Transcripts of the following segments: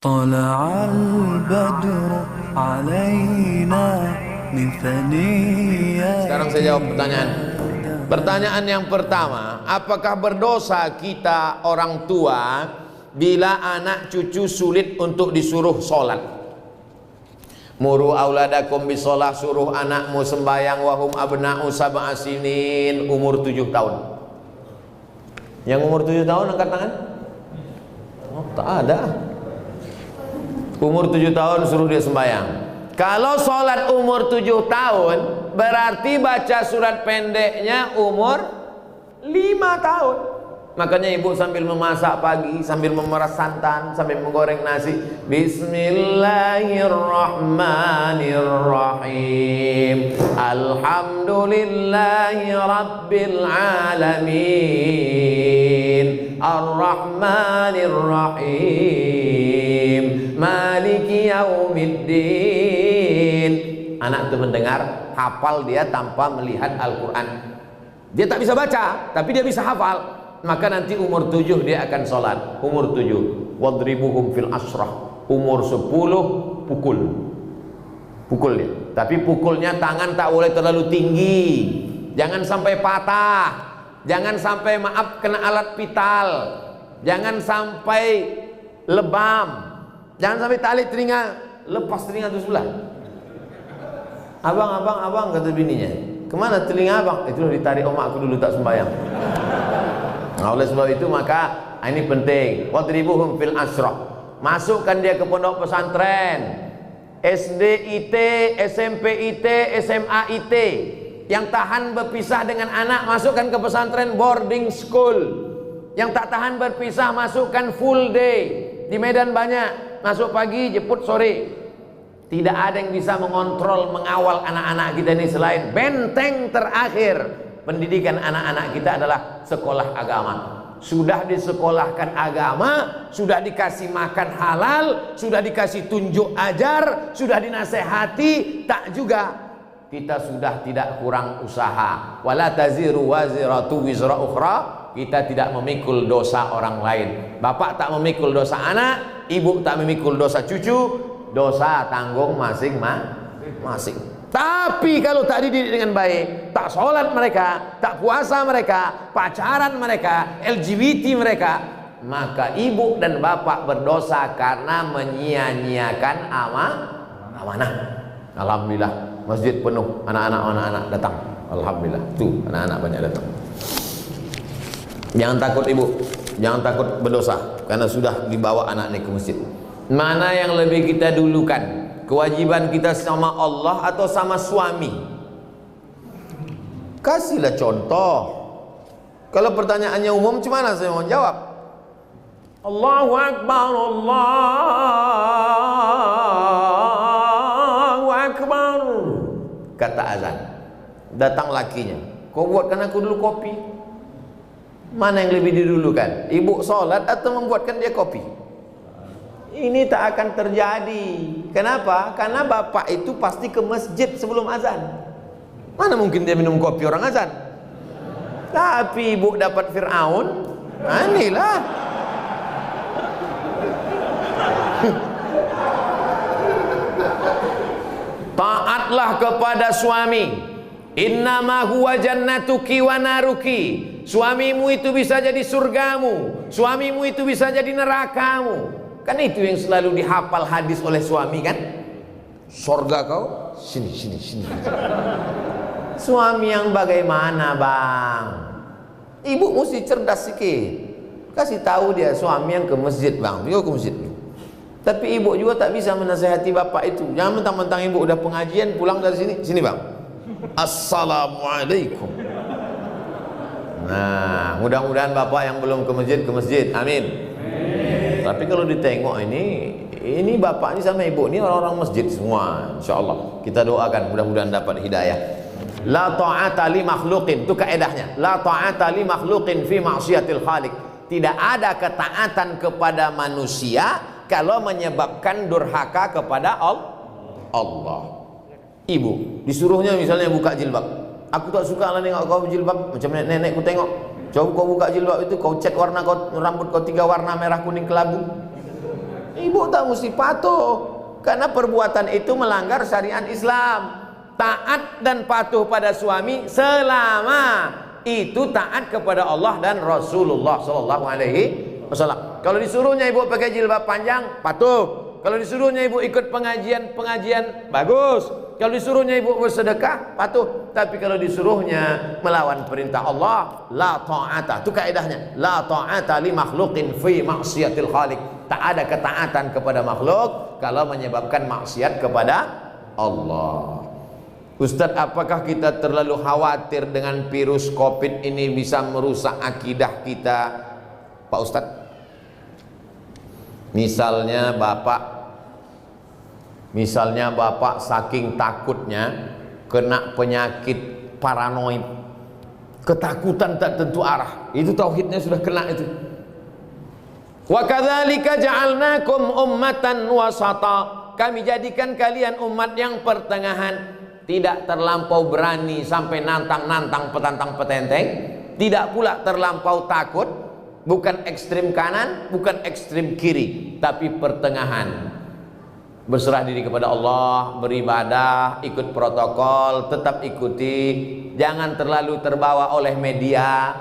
طلع البدر علينا من ثنيات. Sekarang saya jawab pertanyaan. Pertanyaan yang pertama, apakah berdosa kita orang tua bila anak cucu sulit untuk disuruh sholat? Muru auladakum bisolah, suruh anakmu sembahyang wahum abna'u sab'a sinin, umur 7 tahun. Yang umur 7 tahun angkat tangan? Oh, tak ada. Umur 7 tahun suruh dia sembahyang. Kalau sholat umur 7 tahun, berarti baca surat pendeknya umur 5 tahun. Makanya ibu sambil memasak pagi, sambil memeras santan, sambil menggoreng nasi, Bismillahirrahmanirrahim, Alhamdulillahi Rabbil Alamin, Ar-Rahmanirrahim, Maliki Yaumiddin. Anak itu mendengar, hafal dia tanpa melihat Al-Quran. Dia tak bisa baca, tapi dia bisa hafal. Maka nanti umur 7 dia akan sholat. Umur 7, wadribuhum fil asrah. Umur 10 pukul dia. Tapi pukulnya tangan tak boleh terlalu tinggi, jangan sampai patah, jangan sampai maaf kena alat vital, jangan sampai lebam, jangan sampai tali telinga, lepas telinga itu sebelah. Abang, kata bininya, kemana telinga abang? Itu ditarik omakku dulu tak sembahyang. Nah, oleh sebab itu maka ini penting. Wadribuhum fil asrah. Masukkan dia ke pondok pesantren, SD IT, SMP IT, SMA IT. Yang tahan berpisah dengan anak, masukkan ke pesantren boarding school. Yang tak tahan berpisah, masukkan full day. Di Medan banyak, masuk pagi, jemput sore. Tidak ada yang bisa mengontrol, mengawal anak-anak kita ini selain benteng terakhir pendidikan anak-anak kita adalah sekolah agama. Sudah disekolahkan agama, sudah dikasih makan halal, sudah dikasih tunjuk ajar, sudah dinasehati, tak juga kita sudah tidak kurang usaha. Wala taziru waziratu wizra ukhra. Kita tidak memikul dosa orang lain. Bapak tak memikul dosa anak, ibu tak memikul dosa cucu, dosa tanggung masing-masing. Tapi kalau tak dididik dengan baik, tak sholat mereka, tak puasa mereka, pacaran mereka, LGBT mereka, maka ibu dan bapak berdosa karena menyia-nyiakan amanah. Alhamdulillah, masjid penuh, anak-anak datang. Alhamdulillah, tuh anak-anak banyak datang. Jangan takut ibu, jangan takut berdosa karena sudah dibawa anak ini ke masjid. Mana yang lebih kita dulukan? Kewajiban kita sama Allah atau sama suami? Kasihlah contoh. Kalau pertanyaannya umum, gimana saya mau jawab? Allahu Akbar, Allahu Akbar, kata azan. Datang lakinya, kau buatkan aku dulu kopi. Mana yang lebih didulukan? Ibu sholat atau membuatkan dia kopi? Ini tak akan terjadi. Kenapa? Karena bapak itu pasti ke masjid sebelum azan. Mana mungkin dia minum kopi orang azan? Tapi ibu dapat Fir'aun, inilah. Taatlah kepada suami. Innama huwa jannatuki wa naruki. Suamimu itu bisa jadi surgamu, suamimu itu bisa jadi nerakamu. Kan itu yang selalu dihafal hadis oleh suami kan? Surga kau, sini. Suami yang bagaimana bang? Ibu mesti cerdas sikit. Kasih tahu dia suami yang ke masjid bang, dia ke masjid. Tapi ibu juga tak bisa menasihati bapak itu. Jangan mentang-mentang ibu udah pengajian pulang dari sini bang. Assalamualaikum. Nah, mudah-mudahan bapak yang belum ke masjid, amin. Tapi kalau ditengok ini bapak ini sama ibu ini orang-orang masjid semua, insyaallah. Kita doakan mudah-mudahan dapat hidayah. La ta'ata li makhluqin, itu kaedahnya. La ta'ata li makhluqin fi ma'siyatil khaliq. Tidak ada ketaatan kepada manusia kalau menyebabkan durhaka kepada Allah. Ibu disuruhnya misalnya buka jilbab. Aku tak suka lah tengok kau jilbab, macam nenek ku tengok. Coba kau buka jilbab itu, kau cat warna kau, rambut kau 3 warna merah kuning kelabu. Ibu tak mesti patuh, karena perbuatan itu melanggar syariat Islam. Taat dan patuh pada suami selama itu taat kepada Allah dan Rasulullah Sallallahu Alaihi Wasallam. Kalau disuruhnya ibu pakai jilbab panjang, patuh. Kalau disuruhnya ibu ikut pengajian, bagus. Kalau disuruhnya ibu bersedekah, patuh. Tapi kalau disuruhnya melawan perintah Allah, la ta'ata. Itu kaidahnya, la ta'ata li makhluqin fi maksiatil khaliq. Tak ada ketaatan kepada makhluk kalau menyebabkan maksiat kepada Allah. Ustadz, apakah kita terlalu khawatir dengan virus COVID ini bisa merusak akidah kita, Pak Ustadz? Misalnya bapak saking takutnya kena penyakit paranoid, ketakutan tak tentu arah, itu tauhidnya sudah kena itu. Wa kadzalika ja'alnakum ummatan wasata. Kami jadikan kalian umat yang pertengahan, tidak terlampau berani sampai nantang-nantang petantang petenteng, tidak pula terlampau takut, bukan ekstrim kanan, bukan ekstrim kiri, tapi pertengahan. Berserah diri kepada Allah, beribadah, ikut protokol, tetap ikuti, jangan terlalu terbawa oleh media.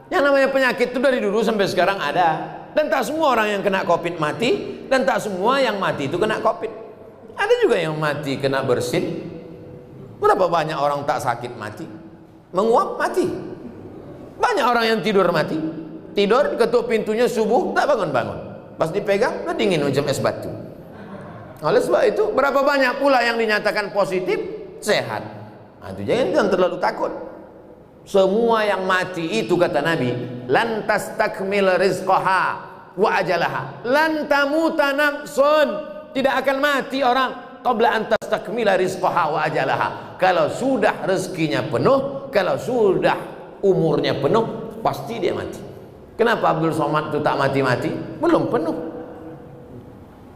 Yang namanya penyakit itu dari dulu sampai sekarang ada, dan tak semua orang yang kena COVID mati, dan tak semua yang mati itu kena COVID. Ada juga yang mati kena bersin. Berapa banyak orang tak sakit mati, menguap mati. Banyak orang yang tidur mati, tidur ketuk pintunya subuh tak bangun-bangun, pas dipegang udah dingin macam es batu. Oleh sebab itu berapa banyak pula yang dinyatakan positif sehat. Nah, itu jangan terlalu takut. Semua yang mati itu kata Nabi, lan tastakmil rizqaha wa ajalaha, lan tamuta nafsun, tidak akan mati orang qabla an tastakmila rizqaha wa ajalaha. Kalau sudah rezekinya penuh, kalau sudah umurnya penuh, pasti dia mati. Kenapa Abdul Somad itu tak mati-mati? Belum penuh.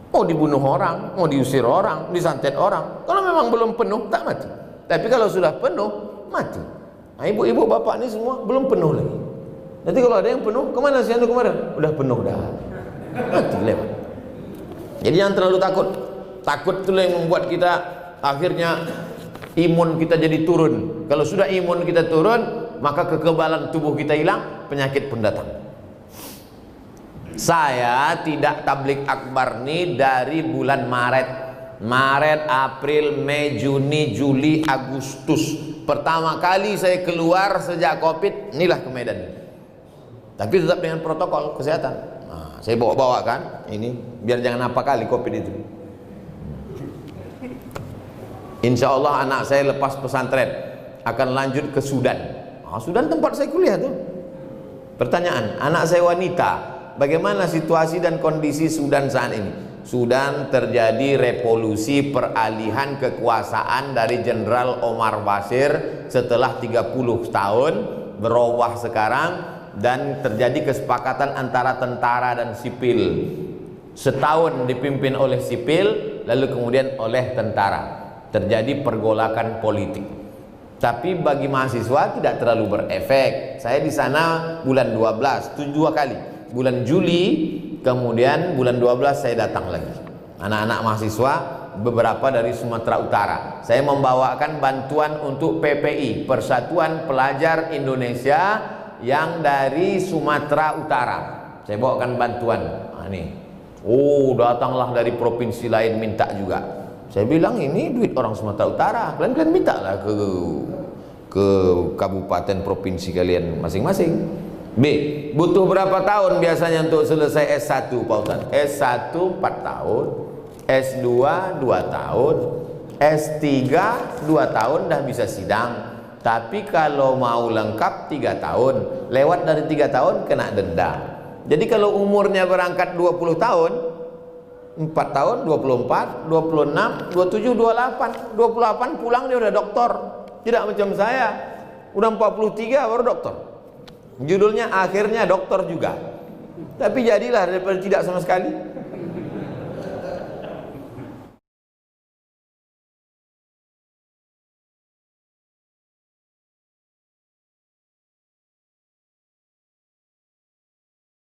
Mau dibunuh orang, mau diusir orang, disantet orang, kalau memang belum penuh tak mati. Tapi kalau sudah penuh, mati. Nah, ibu-ibu bapak ini semua belum penuh lagi. Nanti kalau ada yang penuh, kemana sih anda kemarin? Udah penuh dah, mati lewat. Jadi jangan terlalu takut. Takut itulah yang membuat kita akhirnya imun kita jadi turun. Kalau sudah imun kita turun, maka kekebalan tubuh kita hilang, penyakit pun datang. Saya tidak tablik akbar nih dari bulan Maret, April, Mei, Juni, Juli, Agustus. Pertama kali saya keluar sejak COVID, inilah ke Medan. Tapi tetap dengan protokol kesehatan. Nah, saya bawa-bawa kan ini biar jangan apa kali COVID itu. Insya Allah anak saya lepas pesantren akan lanjut ke Sudan. Sudan tempat saya kuliah tuh. Pertanyaan, anak saya wanita, bagaimana situasi dan kondisi Sudan saat ini? Sudan terjadi revolusi peralihan kekuasaan dari Jenderal Omar Bashir setelah 30 tahun berubah sekarang, dan terjadi kesepakatan antara tentara dan sipil. Setahun dipimpin oleh sipil, lalu kemudian oleh tentara. Terjadi pergolakan politik. Tapi bagi mahasiswa tidak terlalu berefek. Saya di sana bulan 12, 7 kali. Bulan Juli, kemudian bulan 12 saya datang lagi. Anak-anak mahasiswa beberapa dari Sumatera Utara. Saya membawakan bantuan untuk PPI, Persatuan Pelajar Indonesia yang dari Sumatera Utara. Saya bawakan bantuan. Nah, nih. Datanglah dari provinsi lain minta juga. Saya bilang ini duit orang Sumatera Utara, kalian minta lah ke kabupaten provinsi kalian masing-masing. B, butuh berapa tahun biasanya untuk selesai S1 Pak Ustaz? S1 4 tahun, S2 2 tahun, S3 2 tahun dah bisa sidang. Tapi kalau mau lengkap 3 tahun, lewat dari 3 tahun kena denda. Jadi kalau umurnya berangkat 20 tahun, 4 tahun, 24, 26, 27, 28 28 pulang dia udah doktor. Tidak macam saya, udah 43 baru doktor. Judulnya akhirnya doktor juga. Tapi jadilah daripada tidak sama sekali.